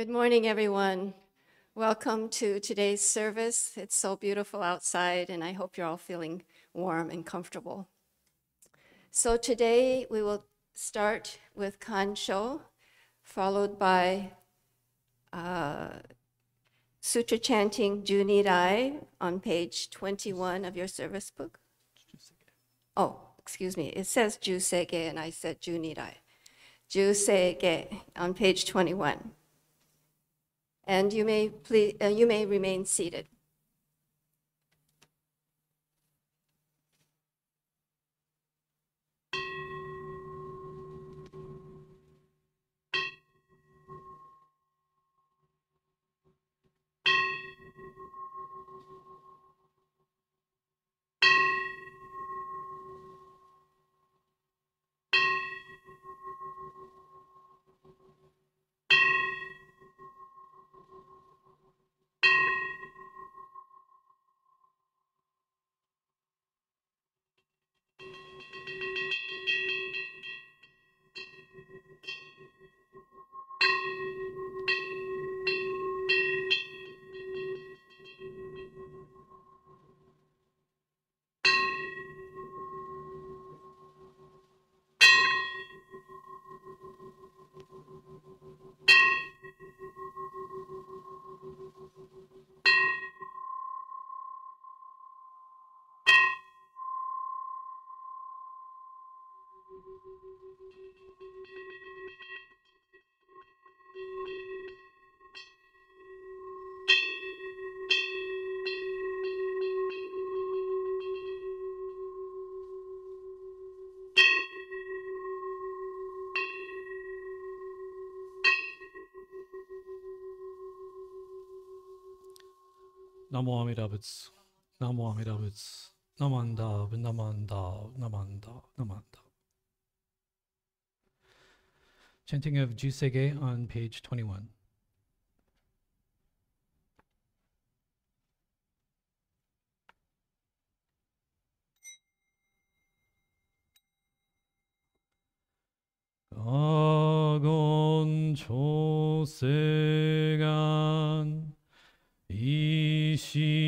Good morning, everyone. Welcome to today's service. It's so beautiful outside, and I hope you're all feeling warm and comfortable. So today we will start with Kansho, followed by Sutra Chanting Junirai on page 21 of your service book. Oh, excuse me. It says Jusege, and I said Junirai. Jusege on page 21. And you may remain seated. Namo Amida Butsu. Namo Amida Butsu. Namanda, Namanda, Namanda, Namanda. Chanting of Jusege on page 21. Gagon Chosegan Ishimu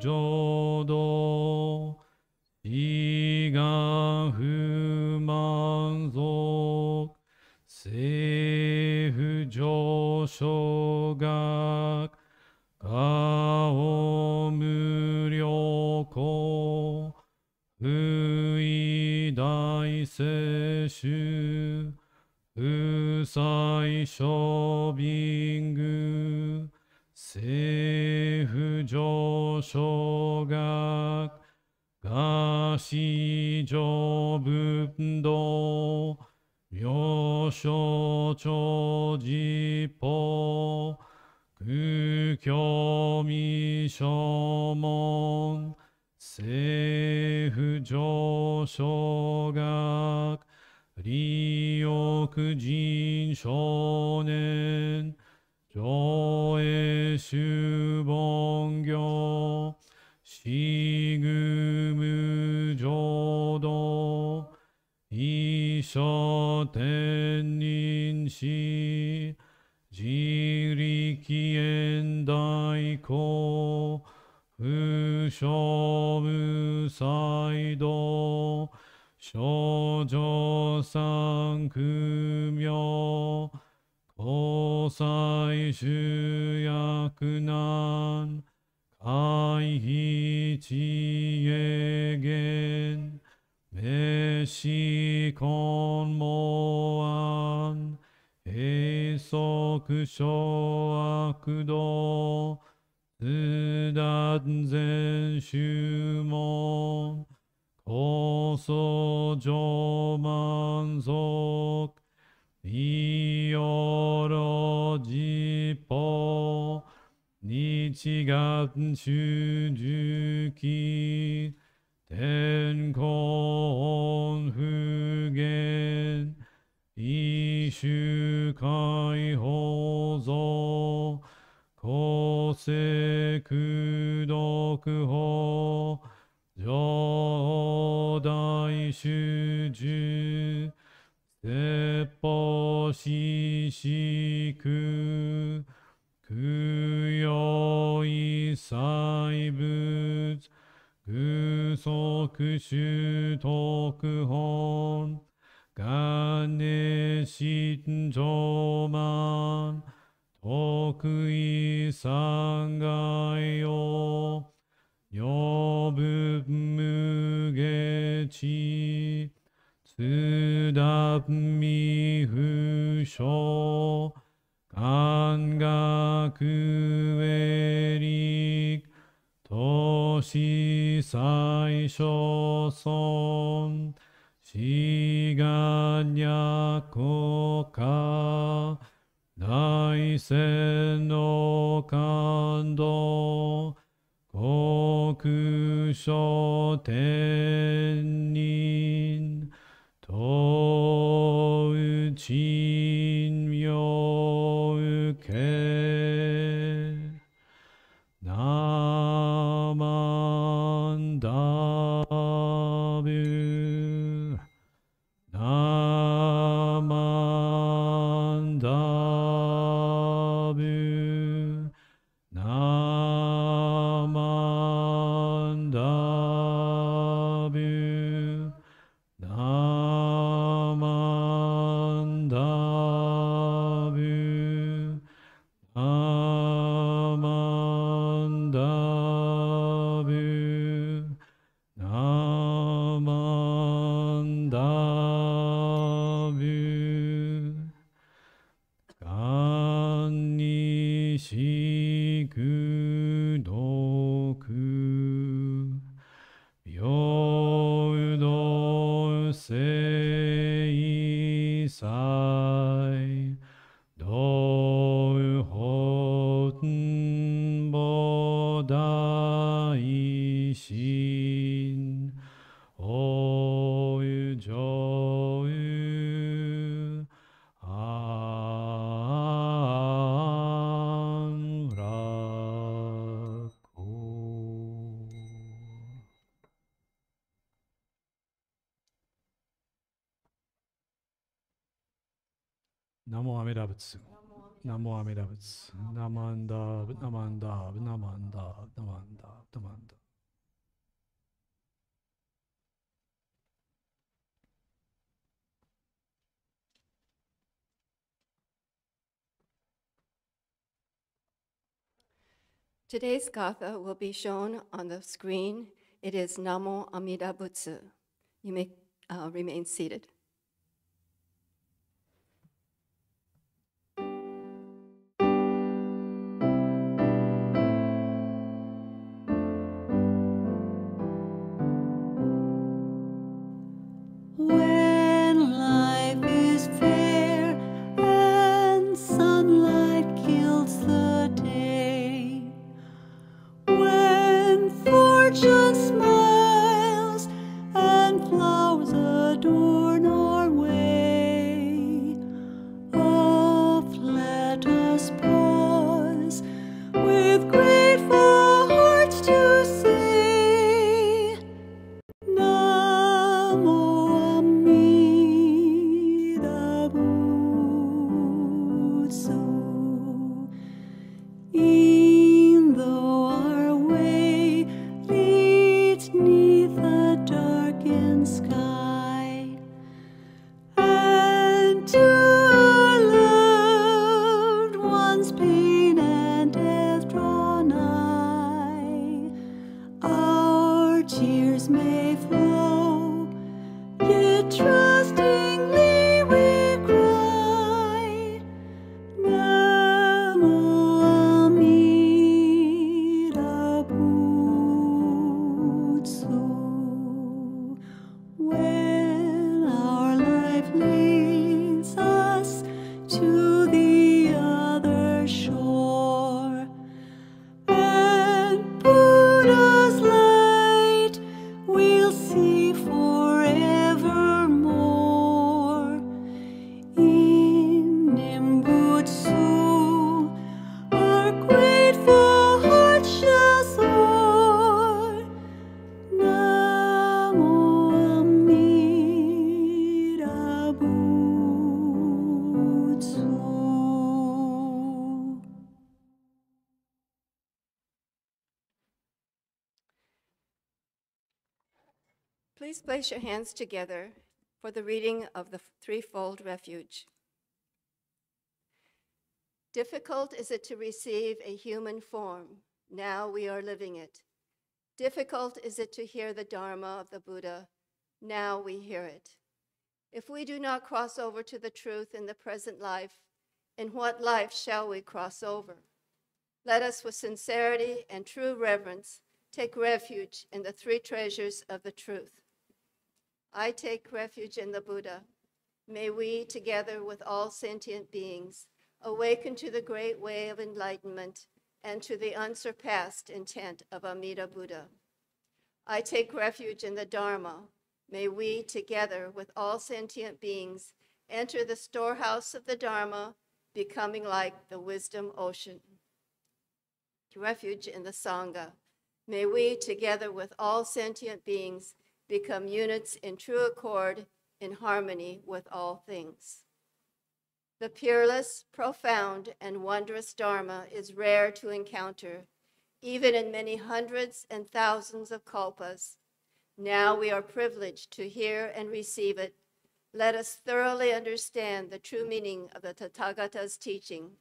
Jodo Igan Fumanzok Seifu Joshogak Gao Muryoko Fui Dai Seishu Usai Shobingu Seifu Joshogak Gashi Jobundo Myosho Chojipo Kukyo Mishomon Seifu Joshogak Ryokujin Shonen Joe Shubongyo Shigumu Jodo Isho Tennin Shi Jirikien Daiko Fushomu Saido Shoujo Sankumyo Kosai Shuyakunan Kaihi Chiegen Meshi Konmoan Eisoku Shoakudo Tsudanzen Shumon Koso Jomanzok Iyoro Jippo Nichigan Shujuki Tenkon Fugen Ishu Kai Hozo Kose Kudoku Ho Jodai Shuju 説法ししく供養一切仏具足種特本願念心上満得意三害を余分無下知津田未不詳感覚へ力都市最小尊志願略国家大戦の感動国書天人とうちんようけなまんだぶなまんだぶなまんだぶなまんだぶなまんだぶなまんだぶがんにしくどく平等聖祭道本菩提心おう上安楽ナモアメダ仏ナモアメダ仏ナマンダブナマンダブナマンダナマンダナマンダToday's gatha will be shown on the screen. It is Namo Amida Butsu. You may remain seated. When life is fair and sunlight gilds the day, when fortune smiles and flowers adorn Please place your hands together for the reading of the threefold refuge. Difficult is it to receive a human form. Now we are living it. Difficult is it to hear the Dharma of the Buddha. Now we hear it. If we do not cross over to the truth in the present life, in what life shall we cross over? Let us, with sincerity and true reverence, take refuge in the three treasures of the truth. I take refuge in the Buddha. May we, together with all sentient beings, awaken to the great way of enlightenment and to the unsurpassed intent of Amida Buddha. I take refuge in the Dharma. May we, together with all sentient beings, enter the storehouse of the Dharma, becoming like the wisdom ocean. Refuge in the Sangha. May we, together with all sentient beings, become units in true accord, in harmony with all things. The peerless, profound, and wondrous Dharma is rare to encounter, even in many hundreds and thousands of kalpas. Now we are privileged to hear and receive it. Let us thoroughly understand the true meaning of the Tathagata's teaching.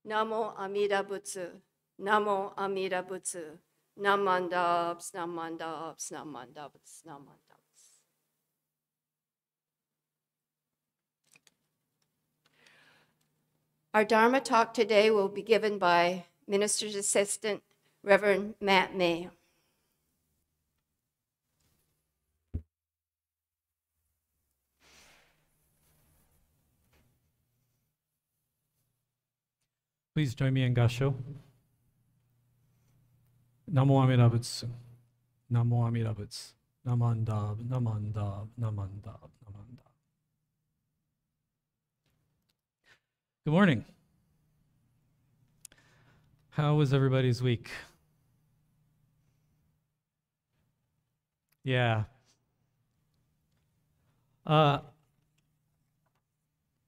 Namo Amida Butsu, Namo Amida Butsu, Namandabs, Namandabs, Namandabs, Namandabs. Our Dharma talk today will be given by Minister's Assistant, Reverend Matt May. Please join me in Gasho. Namo Amida Butsu. Namo Amida Butsu. Namandab, Namandab, Namandab, Namandab. Good morning. How was everybody's week? Yeah.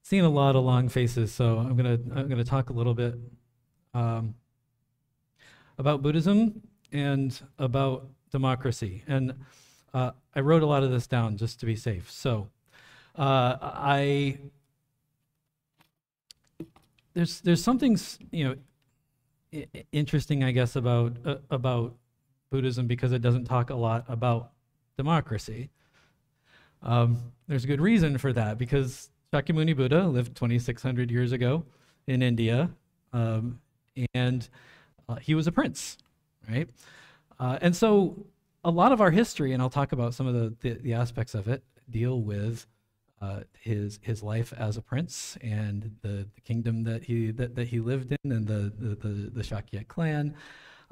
Seen a lot of long faces, so I'm gonna talk a little bit about Buddhism and about democracy. And I wrote a lot of this down just to be safe. So there's something interesting, I guess, about Buddhism because it doesn't talk a lot about democracy. There's a good reason for that because Shakyamuni Buddha lived 2,600 years ago in India, and he was a prince, right? And so a lot of our history, and I'll talk about some of the aspects of it, deal with his life as a prince and the kingdom that he lived in and the Shakya clan.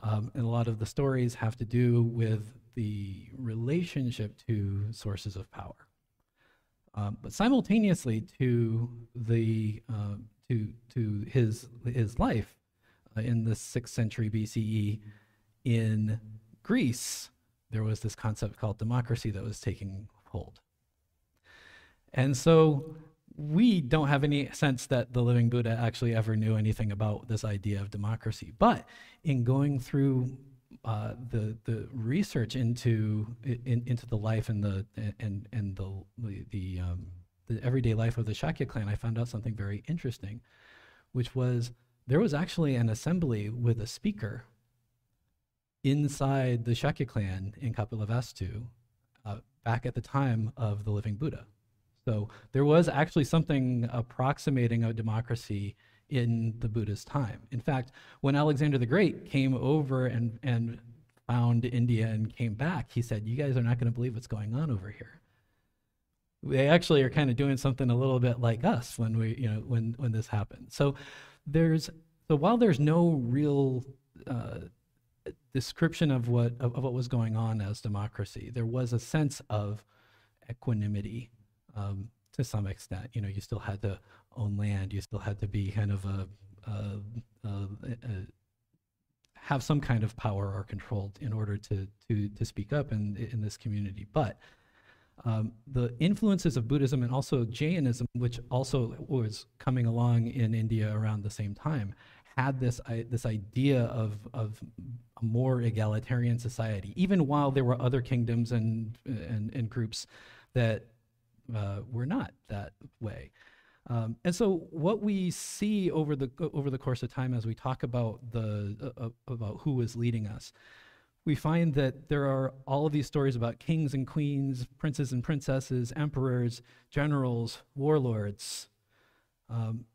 And a lot of the stories have to do with the relationship to sources of power. But simultaneously to his life in the 6th century BCE in Greece, there was this concept called democracy that was taking hold. And so we don't have any sense that the living Buddha actually ever knew anything about this idea of democracy. But in going through the research into the life and the everyday life of the Shakya clan, I found out something very interesting, which was there was actually an assembly with a speaker inside the Shakya clan in Kapilavastu back at the time of the living Buddha. So there was actually something approximating a democracy in the Buddha's time. In fact, when Alexander the Great came over and found India and came back, he said, "You guys are not going to believe what's going on over here." They actually are kind of doing something a little bit like us when when this happened. So while there's no real description of what was going on as democracy, there was a sense of equanimity to some extent. You still had to own land. You still had to be kind of have some kind of power or control in order to speak up in this community. But the influences of Buddhism and also Jainism, which also was coming along in India around the same time, had this idea of a more egalitarian society, even while there were other kingdoms and groups that were not that way. And so what we see over the course of time as we talk about about who is leading us, we find that there are all of these stories about kings and queens, princes and princesses, emperors, generals, warlords.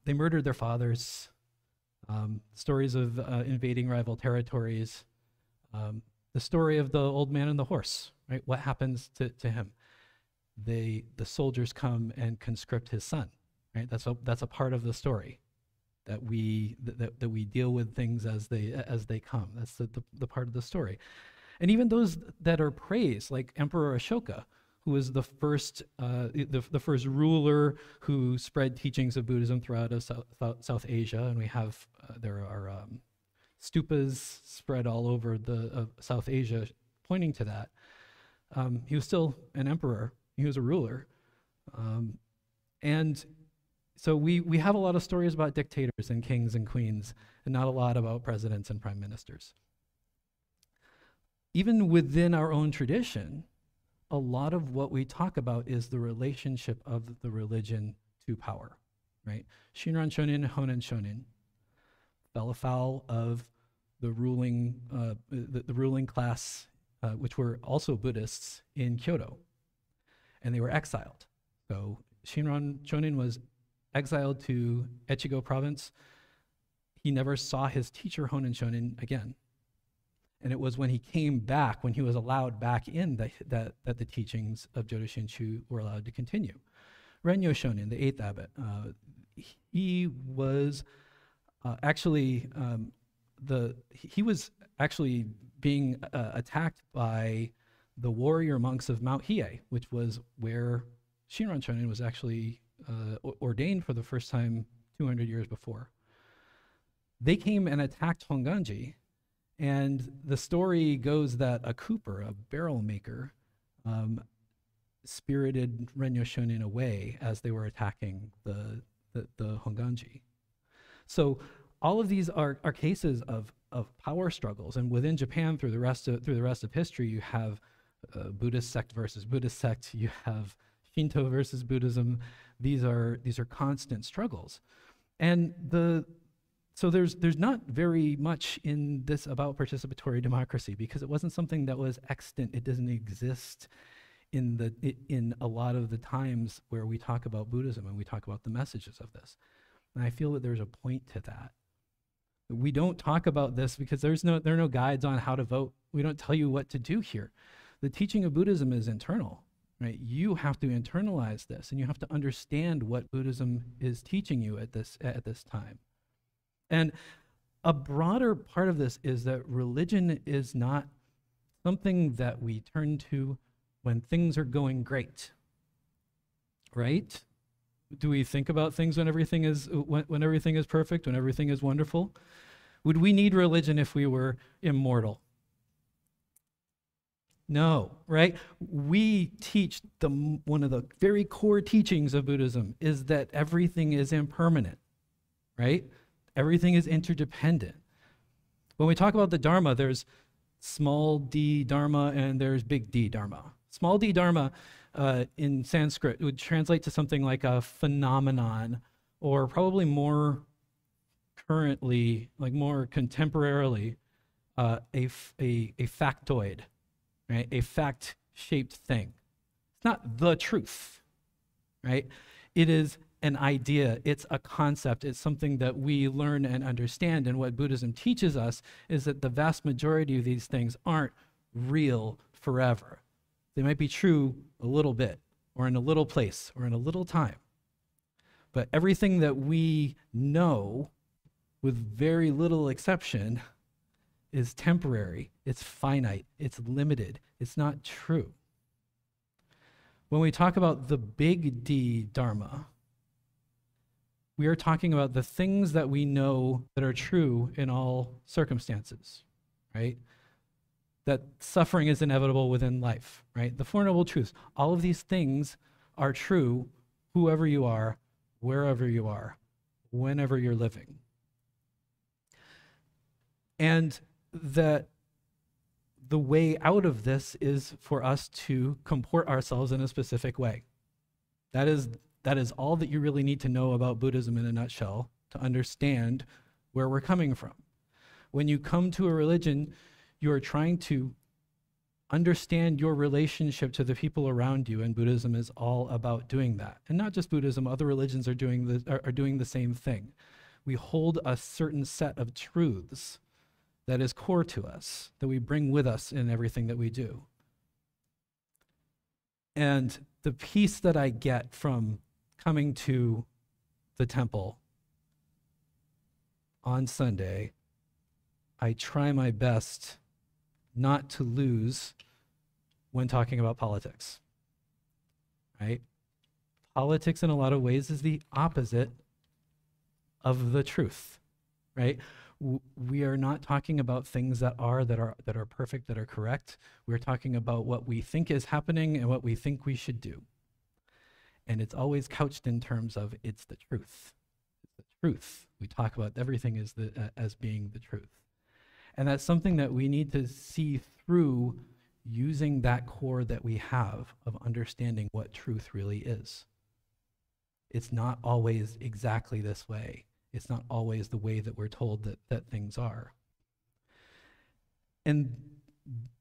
They murdered their fathers. Stories of invading rival territories. The story of the old man and the horse, right? What happens to him? The soldiers come and conscript his son, right? That's a part of the story, that we deal with things as they come. That's the part of the story. And even those that are praised, like Emperor Ashoka, who was the first ruler who spread teachings of Buddhism throughout South Asia, and we have there are stupas spread all over the South Asia pointing to that. He was still an emperor. He was a ruler, and so we have a lot of stories about dictators and kings and queens, and not a lot about presidents and prime ministers. Even within our own tradition, a lot of what we talk about is the relationship of the religion to power, right? Shinran Shonin, Honen Shonin fell afoul of the ruling class, which were also Buddhists in Kyoto, and they were exiled. So Shinran Shonin was exiled to Echigo province. He never saw his teacher Honen Shonin again. And it was when he came back, when he was allowed back in, that the teachings of Jodo Shinshu were allowed to continue. Renyo Shonin, the 8th abbot, he was actually being attacked by the warrior monks of Mount Hiei, which was where Shinran Shonin was actually ordained for the first time 200 years before. They came and attacked Honganji. And the story goes that a cooper, a barrel maker, spirited Renyo Shonin away as they were attacking the Honganji. So all of these are cases of power struggles, and within Japan, through the rest of history, you have Buddhist sect versus Buddhist sect. You have Shinto versus Buddhism. These are constant struggles, and So there's not very much in this about participatory democracy, because it wasn't something that was extant. It doesn't exist in a lot of the times where we talk about Buddhism and we talk about the messages of this. And I feel that there's a point to that. We don't talk about this because there are no guides on how to vote. We don't tell you what to do here. The teaching of Buddhism is internal, right? You have to internalize this, and you have to understand what Buddhism is teaching you at this time. And a broader part of this is that religion is not something that we turn to when things are going great, right? Do we think about things when everything is perfect, when everything is wonderful? Would we need religion if we were immortal? No, right? We teach one of the very core teachings of Buddhism is that everything is impermanent, right? Everything is interdependent. When we talk about the Dharma, there's small d Dharma and there's big D Dharma. Small d Dharma in Sanskrit would translate to something like a phenomenon, or probably more currently, like more contemporarily, a factoid, right? A fact-shaped thing. It's not the truth, right? It is an idea, it's a concept, it's something that we learn and understand. And what Buddhism teaches us is that the vast majority of these things aren't real forever. They might be true a little bit, or in a little place, or in a little time. But everything that we know, with very little exception, is temporary, it's finite, it's limited, it's not true. When we talk about the big D Dharma, we are talking about the things that we know that are true in all circumstances, right? That suffering is inevitable within life, right? The Four Noble Truths. All of these things are true, whoever you are, wherever you are, whenever you're living. And that the way out of this is for us to comport ourselves in a specific way. That is all that you really need to know about Buddhism in a nutshell to understand where we're coming from. When you come to a religion, you are trying to understand your relationship to the people around you, and Buddhism is all about doing that. And not just Buddhism, other religions are doing the same thing. We hold a certain set of truths that is core to us, that we bring with us in everything that we do. And the peace that I get from coming to the temple on Sunday, I try my best not to lose when talking about politics, right? Politics in a lot of ways is the opposite of the truth, right? We are not talking about things that are perfect, that are correct. We're talking about what we think is happening and what we think we should do. And it's always couched in terms of it's the truth. It's the truth. We talk about everything as being the truth. And that's something that we need to see through using that core that we have of understanding what truth really is. It's not always exactly this way. It's not always the way that we're told that things are. And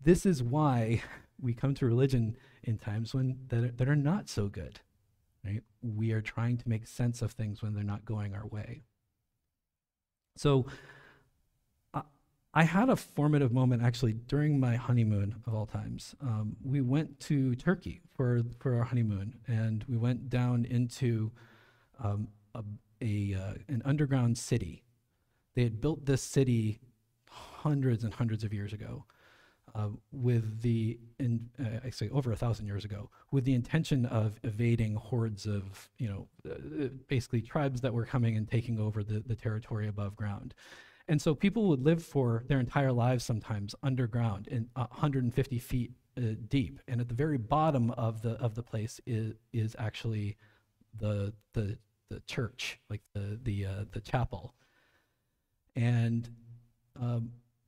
this is why we come to religion in times that are not so good, right? We are trying to make sense of things when they're not going our way. So I had a formative moment actually during my honeymoon of all times. We went to Turkey for our honeymoon, and we went down into an underground city. They had built this city hundreds and hundreds of years ago, I say over 1,000 years ago, with the intention of evading hordes of, basically tribes that were coming and taking over the territory above ground. And so people would live for their entire lives sometimes underground in 150 feet deep. And at the very bottom of the place is actually the church, like the chapel. And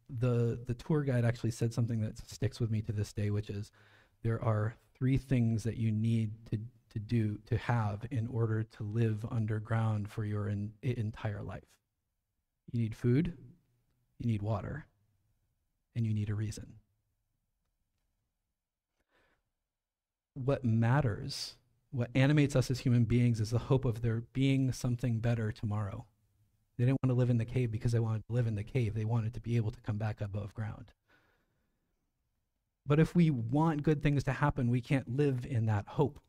the tour guide actually said something that sticks with me to this day, which is there are 3 things that you need to have in order to live underground for your entire life. You need food, you need water, and you need a reason. What matters, what animates us as human beings, is the hope of there being something better tomorrow. They didn't want to live in the cave because they wanted to live in the cave. They wanted to be able to come back above ground. But if we want good things to happen, we can't live in that hope.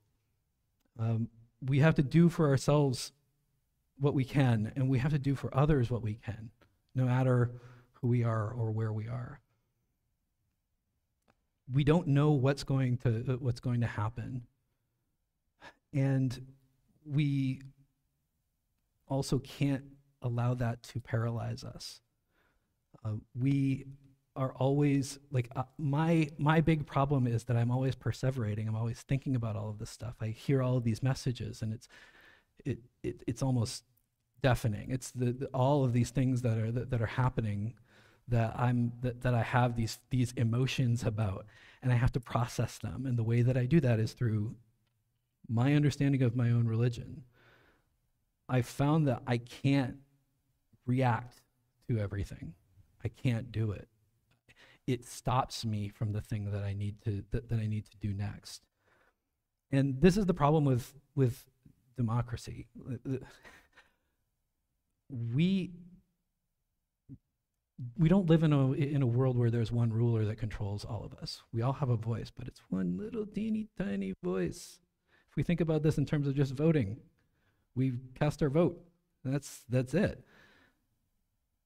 We have to do for ourselves what we can, and we have to do for others what we can, no matter who we are or where we are. We don't know what's going to happen, and we also can't allow that to paralyze us. We are always my big problem is that I'm always perseverating. I'm always thinking about all of this stuff. I hear all of these messages, and it's almost deafening. It's all of these things that are happening that I have these emotions about, and I have to process them. And the way that I do that is through my understanding of my own religion. I found that I can't react to everything. I can't do it. It stops me from the thing that I need to do next. And this is the problem with democracy. We don't live in a world where there's one ruler that controls all of us. We all have a voice, but it's one little teeny tiny voice. If we think about this in terms of just voting, we cast our vote. That's it.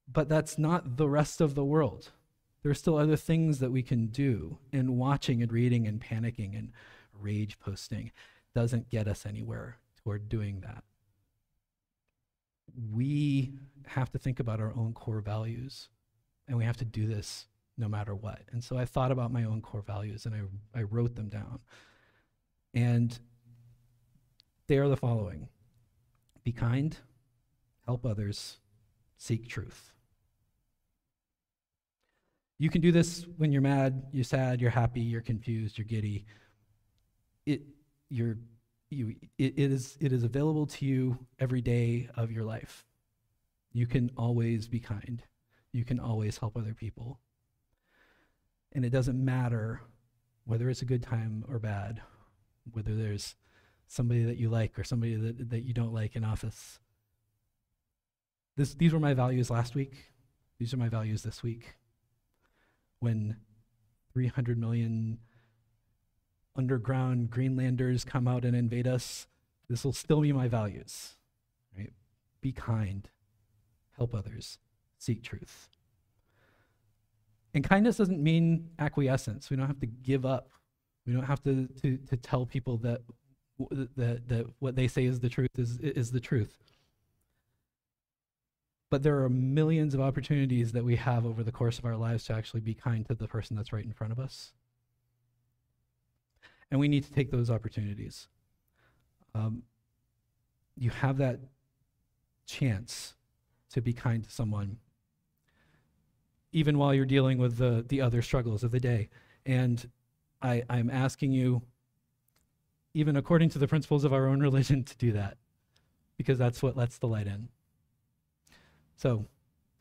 But that's not the rest of the world. There's still other things that we can do, and watching and reading and panicking and rage posting doesn't get us anywhere toward doing that. We have to think about our own core values, and we have to do this no matter what. And so I thought about my own core values, and I wrote them down. And they are the following: be kind, help others, seek truth. You can do this when you're mad, you're sad, you're happy, you're confused, you're giddy. It is available to you every day of your life. You can always be kind. You can always help other people. And it doesn't matter whether it's a good time or bad, whether there's somebody that you like or somebody that you don't like in office. These were my values last week. These are my values this week. When 300 million underground Greenlanders come out and invade us, this will still be my values, right? Be kind, help others, seek truth. And kindness doesn't mean acquiescence. We don't have to give up. We don't have to tell people that what they say is the truth is the truth. But there are millions of opportunities that we have over the course of our lives to actually be kind to the person that's right in front of us. And we need to take those opportunities. You have that chance to be kind to someone, even while you're dealing with the other struggles of the day. And I'm asking you, even according to the principles of our own religion, to do that, because that's what lets the light in. So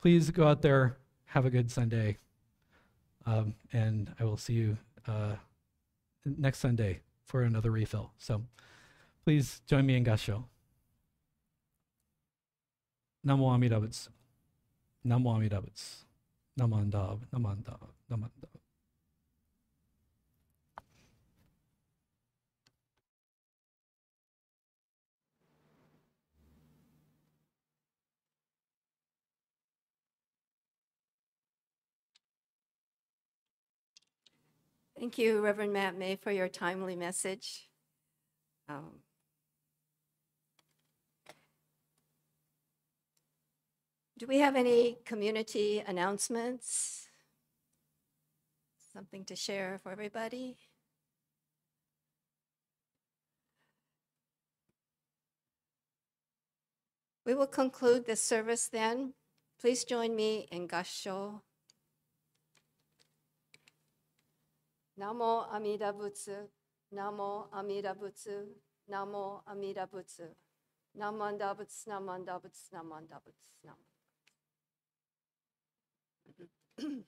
please go out there, have a good Sunday, and I will see you next Sunday for another refill. So please join me in Gassho. Namo Amida Butsu. Namo Amida Butsu. Namandab, namandab, namandab. Thank you, Reverend Matt May, for your timely message. Do we have any community announcements? Something to share for everybody? We will conclude this service then. Please join me in Gassho. Namo Amida Butsu, Namo Amida Butsu, Namo Amida Butsu, Namanda Butsu, Namanda Butsu, Namanda Butsu, Namanda Butsu.